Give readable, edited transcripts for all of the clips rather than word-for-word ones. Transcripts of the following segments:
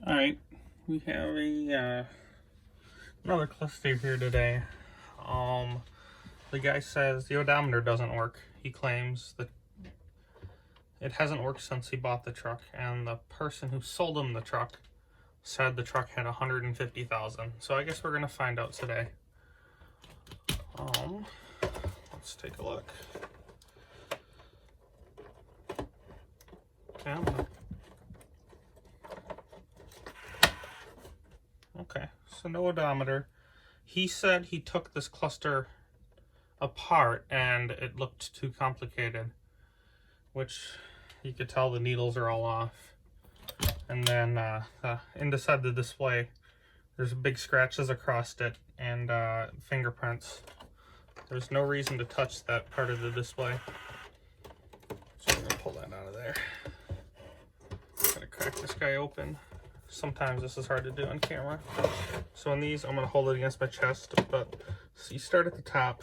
Alright, we have another cluster here today. The guy says the odometer doesn't work. He claims that it hasn't worked since he bought the truck, and the person who sold him the truck said the truck had 150,000. So I guess we're gonna find out today. Let's take a look. Okay, so no odometer. He said he took this cluster apart and it looked too complicated, which you could tell the needles are all off. And then inside the display, there's big scratches across it and fingerprints. There's no reason to touch that part of the display. So I'm gonna pull that out of there. I'm gonna crack this guy open. Sometimes this is hard to do on camera. So in these, I'm gonna hold it against my chest, but so you start at the top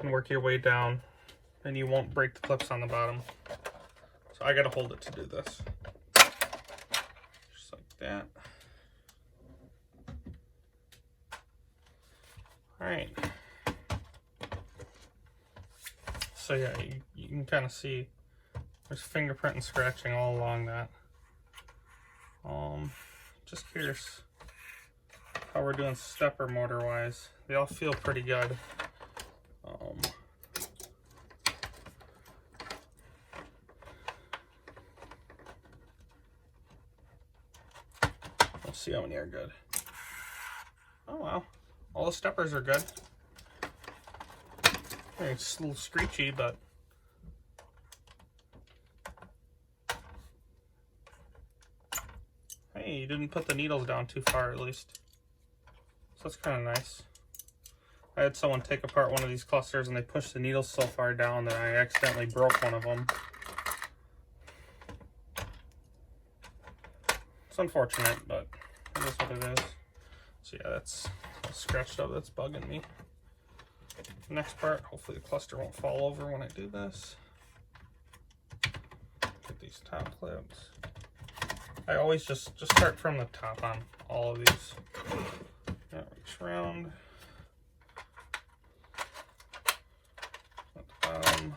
and work your way down, and you won't break the clips on the bottom. So I gotta hold it to do this. Just like that. All right. So yeah, you can kind of see there's fingerprint and scratching all along that. Just curious how we're doing stepper motor wise. They all feel pretty good. We'll see how many are good. Oh wow, all the steppers are good. It's a little screechy, but hey, you didn't put the needles down too far at least. So that's kind of nice. I had someone take apart one of these clusters and they pushed the needles so far down that I accidentally broke one of them. It's unfortunate, but it is what it is. So yeah, that's scratched up. That's bugging me. Next part, hopefully the cluster won't fall over when I do this. Get these top clips. I always just start from the top on all of these. Yeah, reach around. At the bottom.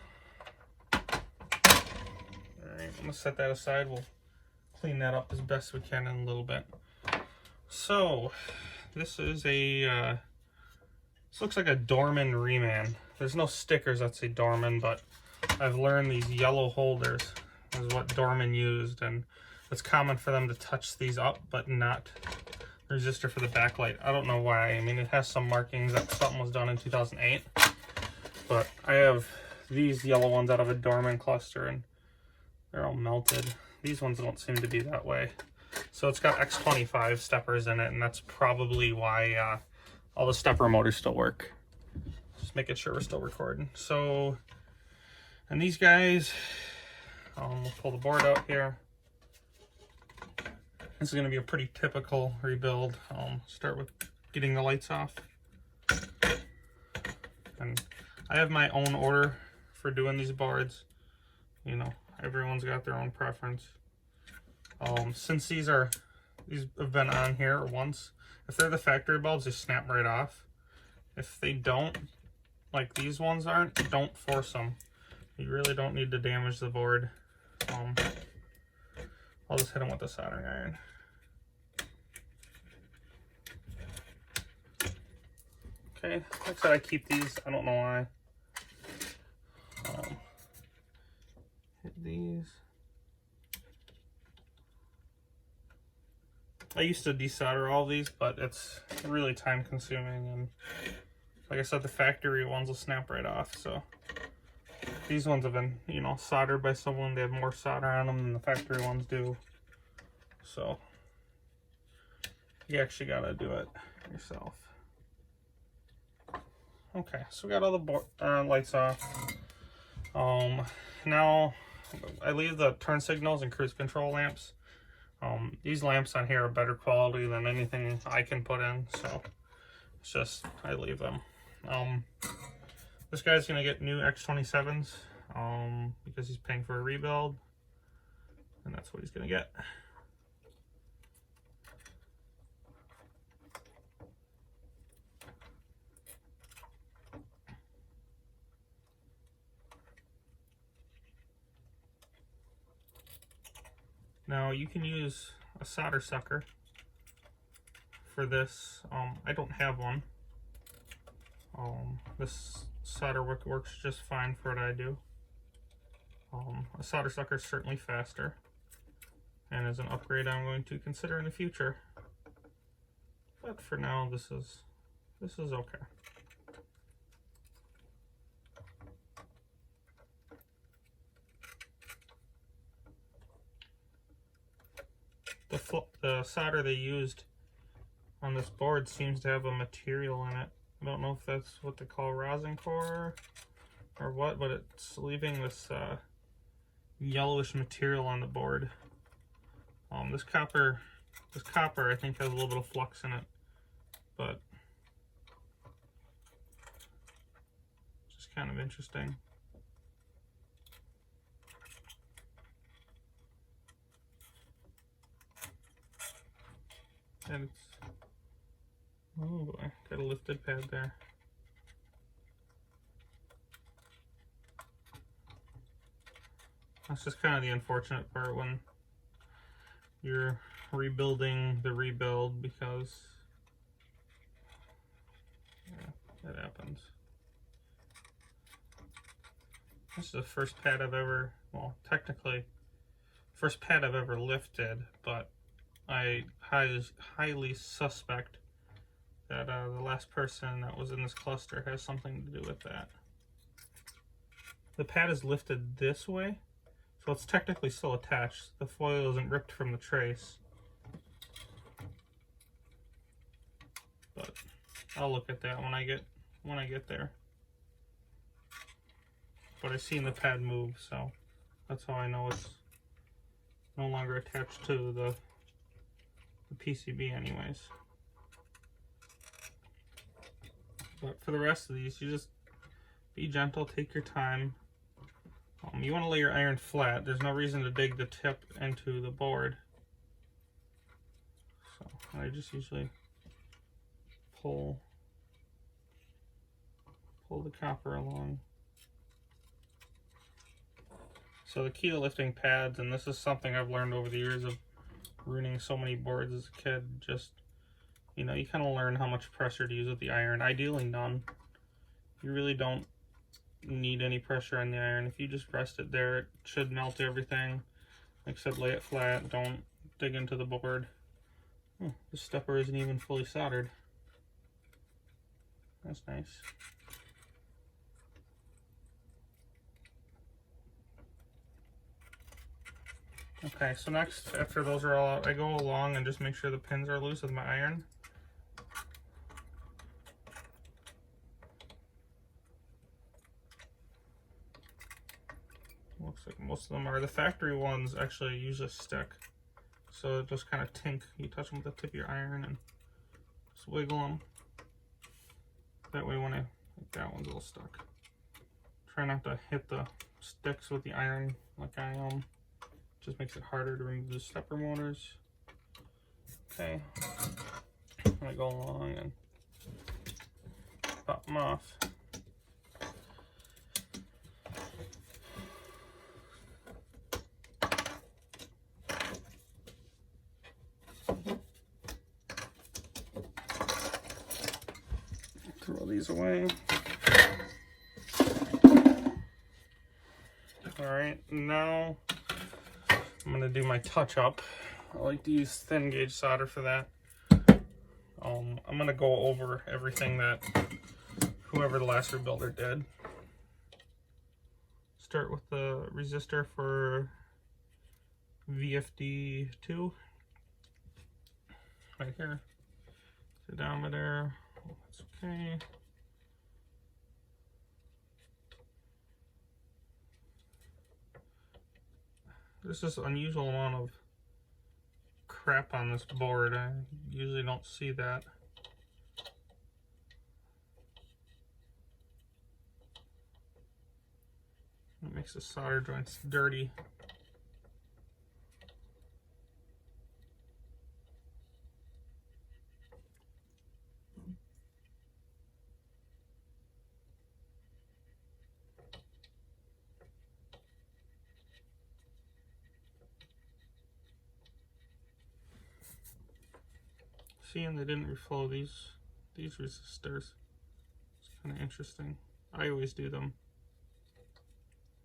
Alright, I'm gonna set that aside. We'll clean that up as best we can in a little bit. So, this is a this looks like a Dorman reman. There's no stickers that say Dorman, but I've learned these yellow holders is what Dorman used, and it's common for them to touch these up, but not the resistor for the backlight. I don't know why. I mean, it has some markings that something was done in 2008, but I have these yellow ones out of a Dorman cluster, and they're all melted. These ones don't seem to be that way. So it's got X25 steppers in it, and that's probably why all the stepper motors still work. Just making sure we're still recording. So, and these guys, we'll pull the board out here. This is going to be a pretty typical rebuild. Start with getting the lights off. And I have my own order for doing these boards. You know, everyone's got their own preference. Since these have been on here once, if they're the factory bulbs, they snap right off. If they don't, like these ones aren't, don't force them. You really don't need to damage the board. I'll just hit them with a soldering iron. Okay, like I said, I keep these. I don't know why. Hit these. I used to desolder all these, but it's really time consuming, and like I said, the factory ones will snap right off. So these ones have been, you know, soldered by someone. They have more solder on them than the factory ones do. So you actually gotta do it yourself. Okay, so we got all the lights off. Now I leave the turn signals and cruise control lamps. These lamps on here are better quality than anything I can put in, so it's just, I leave them. This guy's gonna get new X27s, because he's paying for a rebuild, and that's what he's gonna get. Now you can use a solder sucker for this. I don't have one. This solder works just fine for what I do. A solder sucker is certainly faster, and is an upgrade I'm going to consider in the future. But for now, this is okay. The solder they used on this board seems to have a material in it. I don't know if that's what they call rosin core or what, but it's leaving this yellowish material on the board. This copper I think has a little bit of flux in it, but just kind of interesting. And it's, oh boy, got a lifted pad there. That's just kind of the unfortunate part when you're rebuilding the rebuild, because yeah, that happens. This is the first pad I've ever, well, technically, first pad I've ever lifted, but I highly suspect that the last person that was in this cluster has something to do with that. The pad is lifted this way, so it's technically still attached. The foil isn't ripped from the trace. But I'll look at that when I get there. But I've seen the pad move, so that's how I know it's no longer attached to the PCB anyways. But for the rest of these, you just be gentle, take your time. You want to lay your iron flat. There's no reason to dig the tip into the board. So I just usually pull the copper along. So the key to lifting pads, and this is something I've learned over the years of ruining so many boards as a kid, just, you know, you kind of learn how much pressure to use with the iron. Ideally none. You really don't need any pressure on the iron. If you just rest it there, it should melt everything. Like I said, lay it flat, don't dig into the board. Oh, the stepper isn't even fully soldered. That's nice. Okay, so next, after those are all out, I go along and just make sure the pins are loose with my iron. Looks like most of them are. The factory ones actually usually stick, so just kind of tink. You touch them with the tip of your iron and just wiggle them. That way when like that one's a little stuck. Try not to hit the sticks with the iron like I am. Just makes it harder to remove the stepper motors. Okay, I go along and pop them off. Throw these away. Alright, now I'm going to do my touch-up. I like to use thin gauge solder for that. I'm going to go over everything that whoever the last rebuilder did. Start with the resistor for VFD2. Right here. The odometer. That's okay. There's this unusual amount of crap on this board. I usually don't see that. It makes the solder joints dirty. seeing they didn't reflow these resistors. It's kind of interesting. I always do them.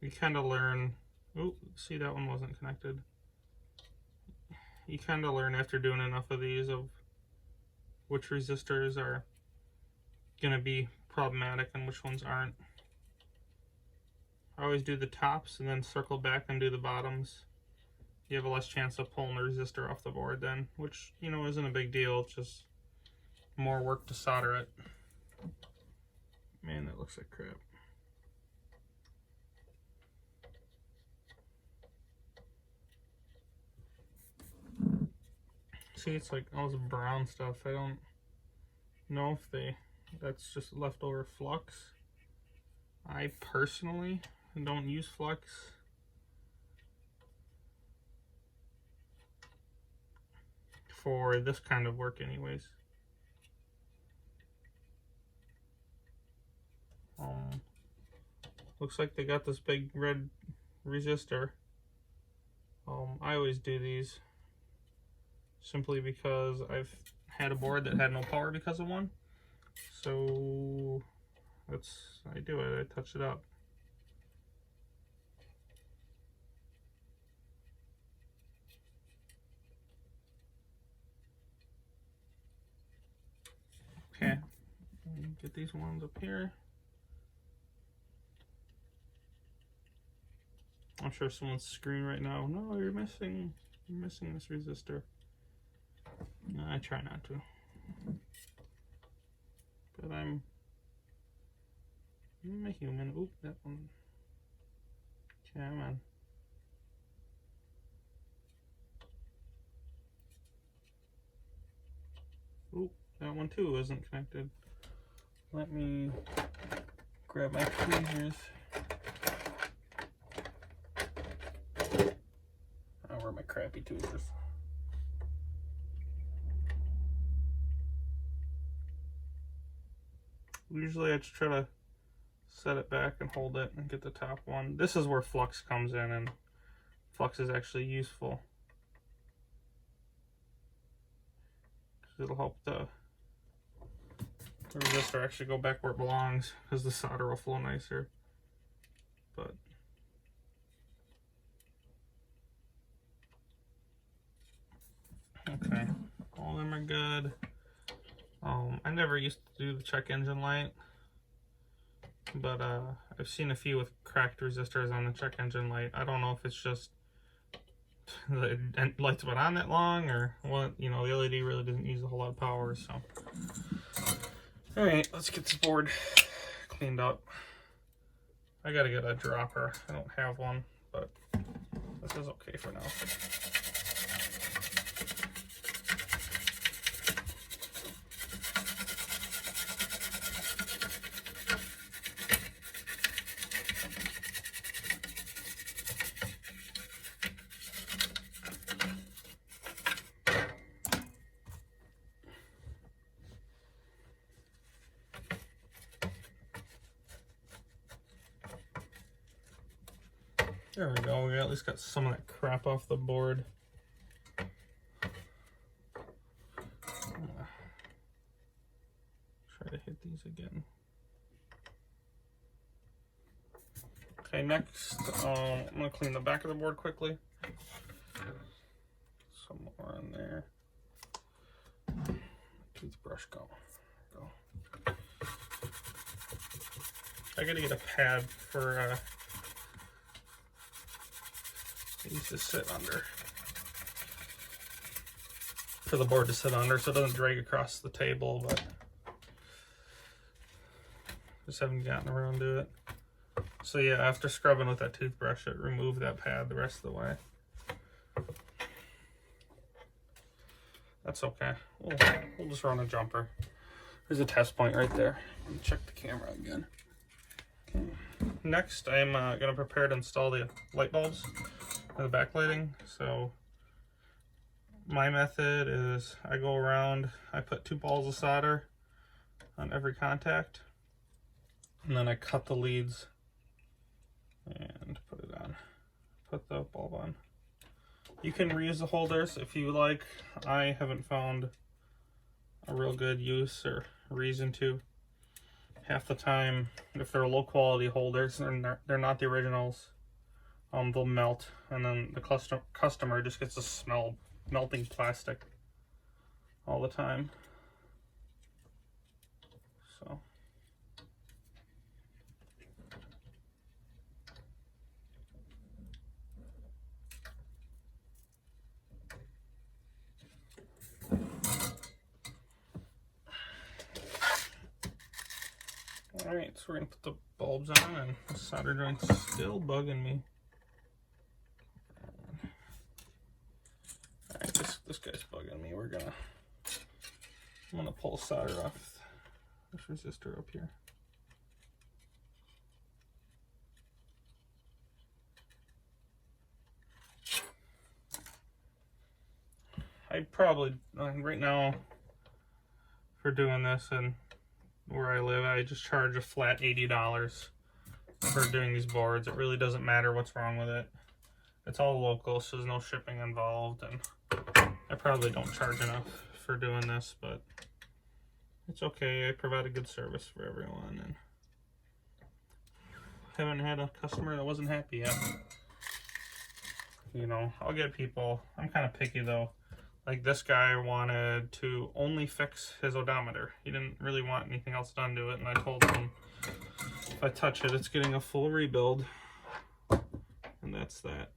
You kind of learn. Oh, see, that one wasn't connected. You kind of learn after doing enough of these of which resistors are going to be problematic and which ones aren't. I always do the tops and then circle back and do the bottoms. You have a less chance of pulling the resistor off the board then, which, you know, isn't a big deal. It's just more work to solder it. Man, that looks like crap. See, it's like all this brown stuff. I don't know if that's just leftover flux. I personally don't use flux. For this kind of work anyways. Looks like they got this big red resistor. I always do these simply because I've had a board that had no power because of one. So I do it, I touch it up. Okay, get these ones up here. I'm sure someone's screaming right now, no, you're missing this resistor. No, I try not to. But I'm a human. Oop, that one. Come on. Oop, that one too isn't connected. Let me grab my tweezers. Oh, where are my crappy tweezers? Usually I just try to set it back and hold it and get the top one. This is where flux comes in, and flux is actually useful. It'll help the resistor actually go back where it belongs, because the solder will flow nicer. But okay, all of them are good. I never used to do the check engine light, but I've seen a few with cracked resistors on the check engine light. I don't know if it's just the light's been on that long or what. You know, the LED really doesn't use a whole lot of power. So, all right, let's get this board cleaned up. I gotta get a dropper. I don't have one, but this is okay for now. There we go, we at least got some of that crap off the board. Try to hit these again. Okay, next, I'm gonna clean the back of the board quickly. Some more in there. Toothbrush, go. I gotta get a pad for these to sit under, for the board to sit under so it doesn't drag across the table, but just haven't gotten around to it. So yeah, after scrubbing with that toothbrush, it removed that pad the rest of the way. That's okay. We'll just run a jumper. There's a test point right there. Let me check the camera again. Okay. Next, I'm going to prepare to install the light bulbs and the backlighting. So my method is I go around, I put 2 balls of solder on every contact, and then I cut the leads and put it on. Put the bulb on. You can reuse the holders if you like. I haven't found a real good use or reason to. Half the time, if they're low quality holders and they're not the originals, they'll melt, and then the customer just gets to smell melting plastic all the time. So alright, so we're gonna put the bulbs on, and the solder joint's still bugging me. Alright, this guy's bugging me. I'm gonna pull solder off this resistor up here. I'd probably, right now, for doing this and where I live, I just charge a flat $80 for doing these boards. It really doesn't matter what's wrong with it. It's all local, so there's no shipping involved, and I probably don't charge enough for doing this, but it's okay. I provide a good service for everyone, and haven't had a customer that wasn't happy yet. You know, I'll get people. I'm kind of picky though. Like this guy wanted to only fix his odometer. He didn't really want anything else done to it, and I told him if I touch it, it's getting a full rebuild, and that's that.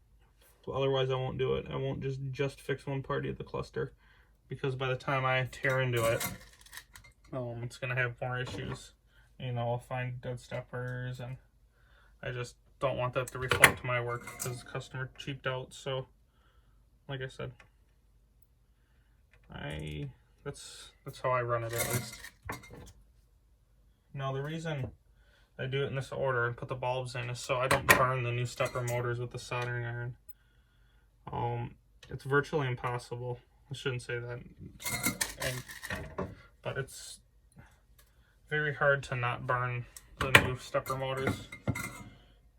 Otherwise, I won't do it. I won't just fix one party of the cluster, because by the time I tear into it, it's gonna have more issues. You know, I'll find dead steppers, and I just don't want that to reflect to my work because the customer cheaped out. So, like I said, that's how I run it, at least. Now, the reason I do it in this order and put the bulbs in is so I don't burn the new stepper motors with the soldering iron. It's virtually impossible. I shouldn't say that, but it's very hard to not burn the new stepper motors.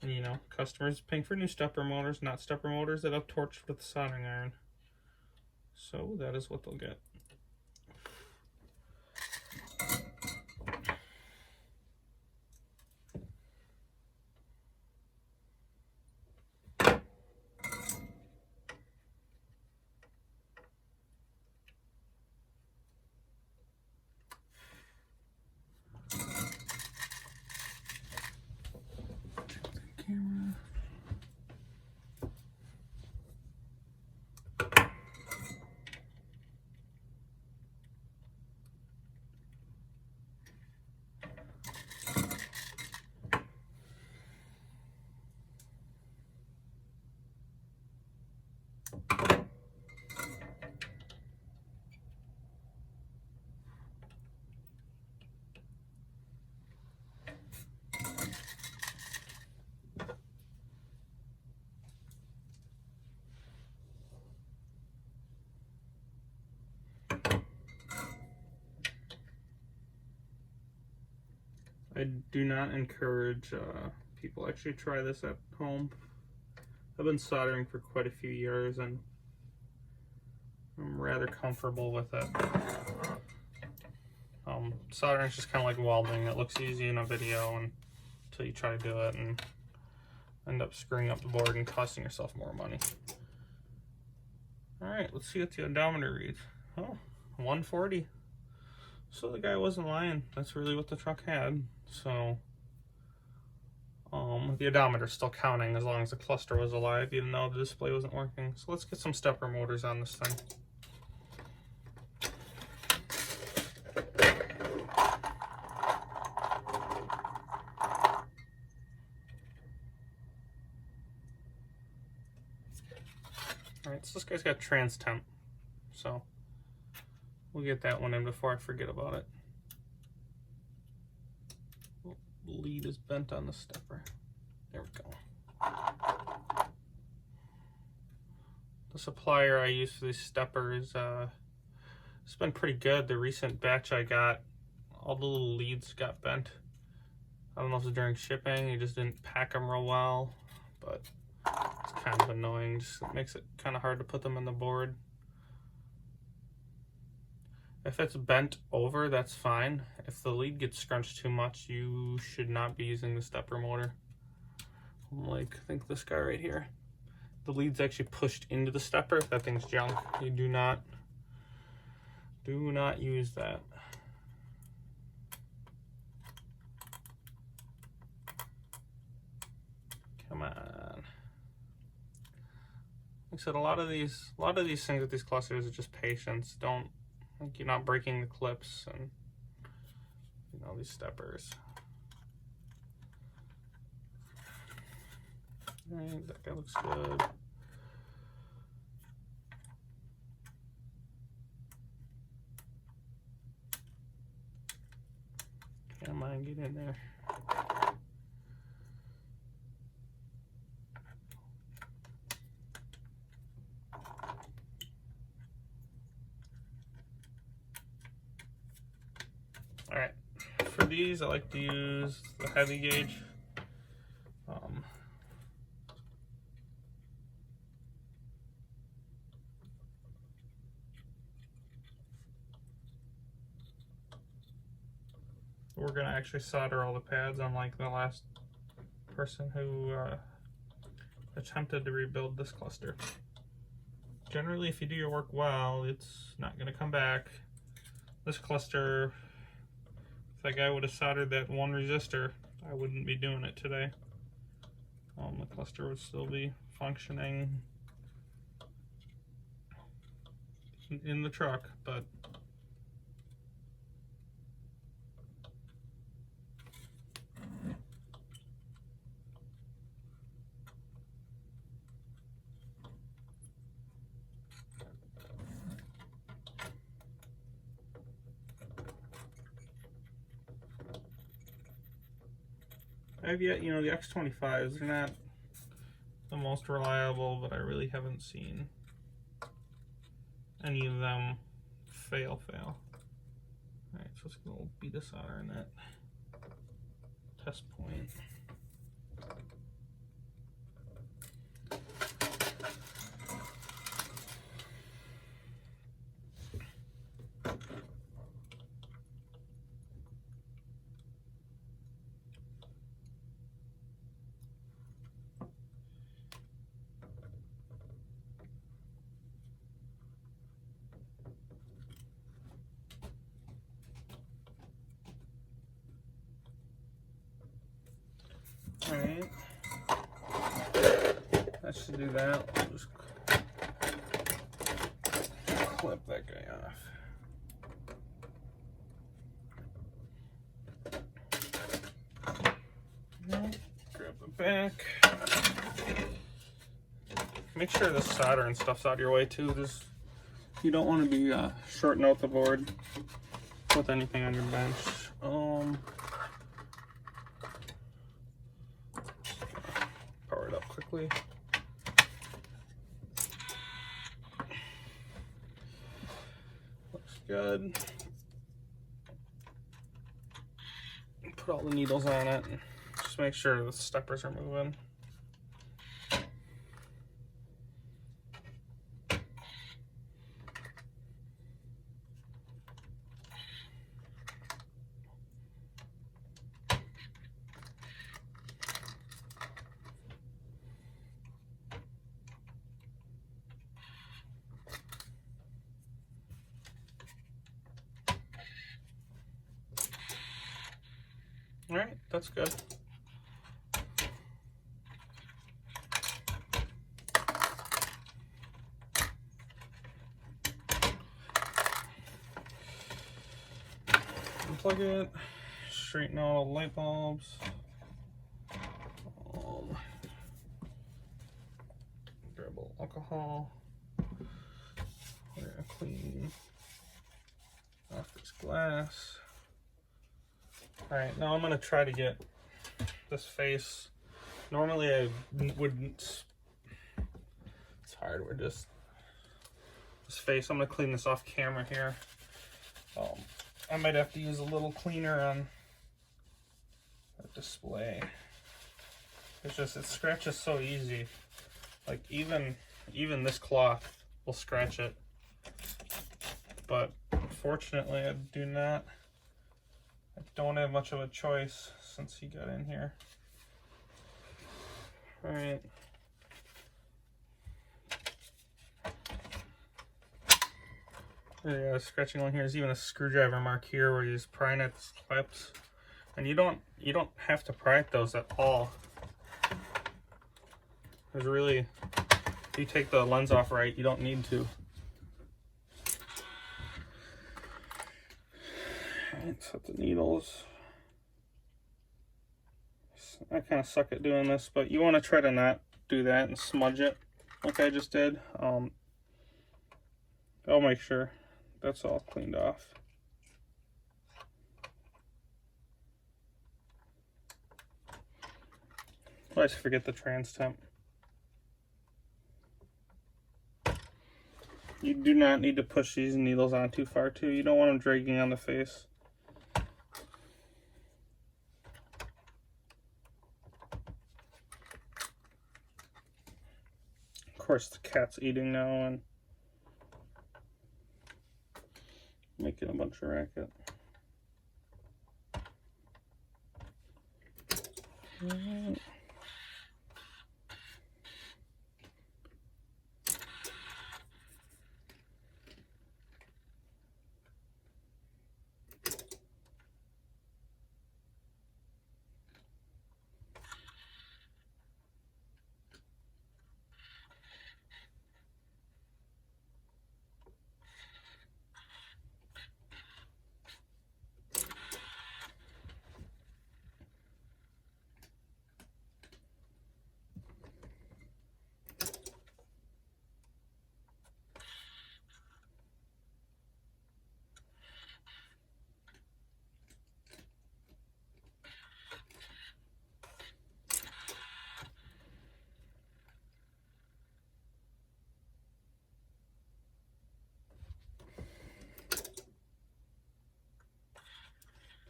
And, you know, customers paying for new stepper motors, not stepper motors that I've torched with the soldering iron. So that is what they'll get. Camera. I do not encourage people actually try this at home. I've been soldering for quite a few years, and I'm rather comfortable with it. Soldering is just kind of like welding. It looks easy in a video until you try to do it and end up screwing up the board and costing yourself more money. Alright, let's see what the odometer reads. Oh, 140. So the guy wasn't lying. That's really what the truck had. So the odometer's still counting as long as the cluster was alive, even though the display wasn't working. So let's get some stepper motors on this thing. Alright, so this guy's got trans temp. So we'll get that one in before I forget about it. Oh, the lead is bent on the stepper. There we go. The supplier I use for these steppers, it's been pretty good. The recent batch I got, all the little leads got bent. I don't know if it's during shipping, you just didn't pack them real well, but it's kind of annoying. Just it makes it kind of hard to put them on the board. If it's bent over, that's fine. If the lead gets scrunched too much, you should not be using the stepper motor. Like, think this guy right here. The lead's actually pushed into the stepper. That thing's junk. You do not use that. Come on. Like I said, a lot of these things with these clusters are just patience. Don't, like, you're not breaking the clips and, you know, these steppers. All right, that guy looks good. Come on, get in there. All right, for these I like to use the heavy gauge. We're gonna actually solder all the pads, unlike the last person who attempted to rebuild this cluster. Generally, if you do your work well, it's not gonna come back. This cluster, if that guy would have soldered that one resistor, I wouldn't be doing it today. The cluster would still be functioning in the truck, but I've yet, you know, the X25s, they're not the most reliable, but I really haven't seen any of them fail. All right, so let's get a little bead of solder in that test point. All right, that should do that. I'll just clip that guy off. Grab the back. Make sure the solder and stuff's out of your way too. You don't want to be shorting out the board with anything on your bench. Power it up quickly. Looks good. Put all the needles on it. Just make sure the steppers are moving. All right, that's good. Unplug it, straighten out all the light bulbs. Grab a little alcohol. We're gonna clean off this glass. All right, now I'm gonna try to get this face. Normally I wouldn't, it's hard, we're just, this face, I'm gonna clean this off camera here. I might have to use a little cleaner on the display. It's just, it scratches so easy. Like even this cloth will scratch it. But unfortunately, I don't have much of a choice since he got in here. All right. Yeah, scratching on here. There's even a screwdriver mark here where you're just prying at the clips, and you don't have to pry at those at all. There's really, if you take the lens off right, you don't need to. Alright, set the needles. I kind of suck at doing this, but you want to try to not do that and smudge it like I just did. I'll make sure that's all cleaned off. I always forget the trans temp. You do not need to push these needles on too far too. You don't want them dragging on the face. Of course the cat's eating now and making a bunch of racket.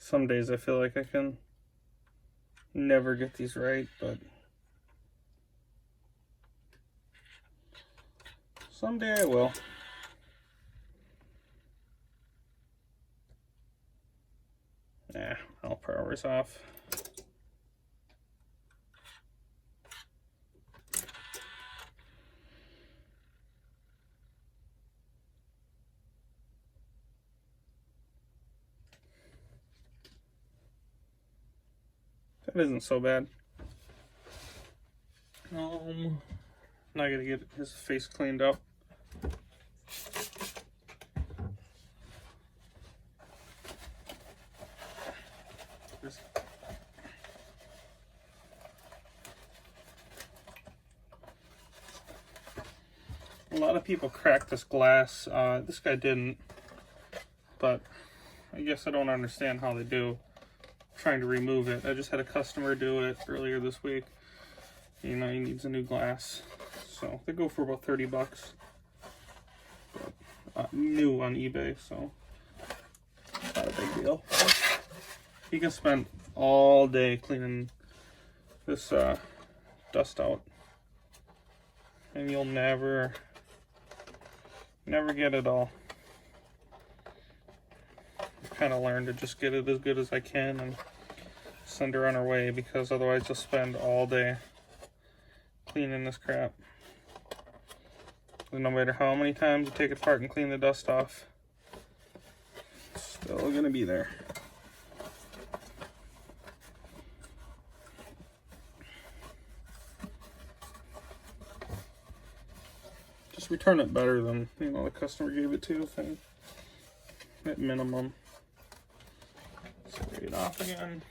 Some days I feel like I can never get these right, but someday I will. Nah, all power's off. That isn't so bad. Now I gotta get his face cleaned up. A lot of people crack this glass. This guy didn't, but I guess I don't understand how they do. Trying to remove it. I just had a customer do it earlier this week. You know, he needs a new glass. So they go for about 30 bucks. But, new on eBay, so not a big deal. You can spend all day cleaning this dust out. And you'll never get it all. Kind of learned to just get it as good as I can and send her on her way, because otherwise you'll spend all day cleaning this crap. And no matter how many times you take it apart and clean the dust off, it's still gonna be there. Just return it better than, you know, the customer gave it to, thing at minimum. Spray it off again.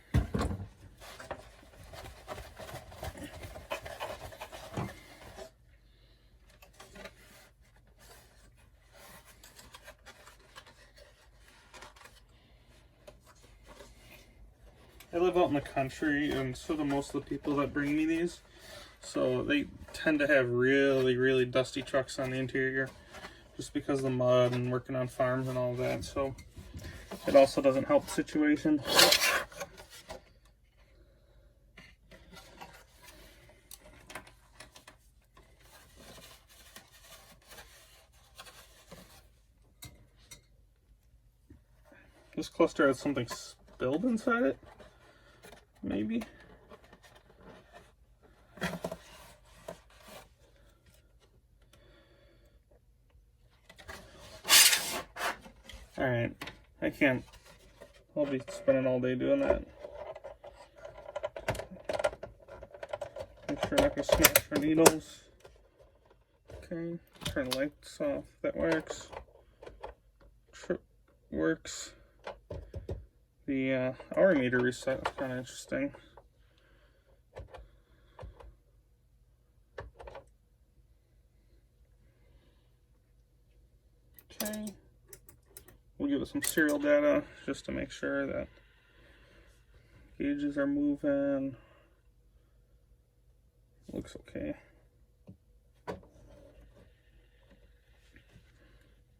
I live out in the country, and so do most of the people that bring me these. So they tend to have really, really dusty trucks on the interior, just because of the mud and working on farms and all that. So it also doesn't help the situation. This cluster has something spilled inside it, maybe. Alright, I can't. I'll be spending all day doing that. Make sure I'm not going to smash our needles. Okay, turn the lights off. That works. Trip works. The hour meter reset is kind of interesting. Okay. We'll give it some serial data just to make sure that gauges are moving. Looks okay.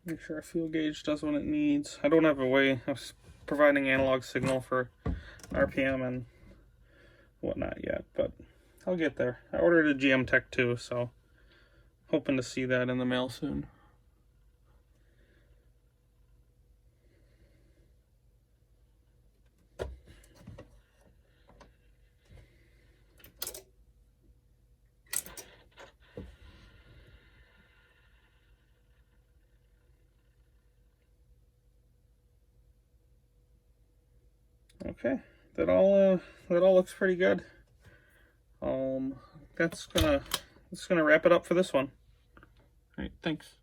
Make sure our fuel gauge does what it needs. I don't have a way of providing analog signal for RPM and whatnot yet, but I'll get there. I ordered a GM Tech 2, so hoping to see that in the mail soon. Okay, that all looks pretty good. That's gonna wrap it up for this one. All right, thanks.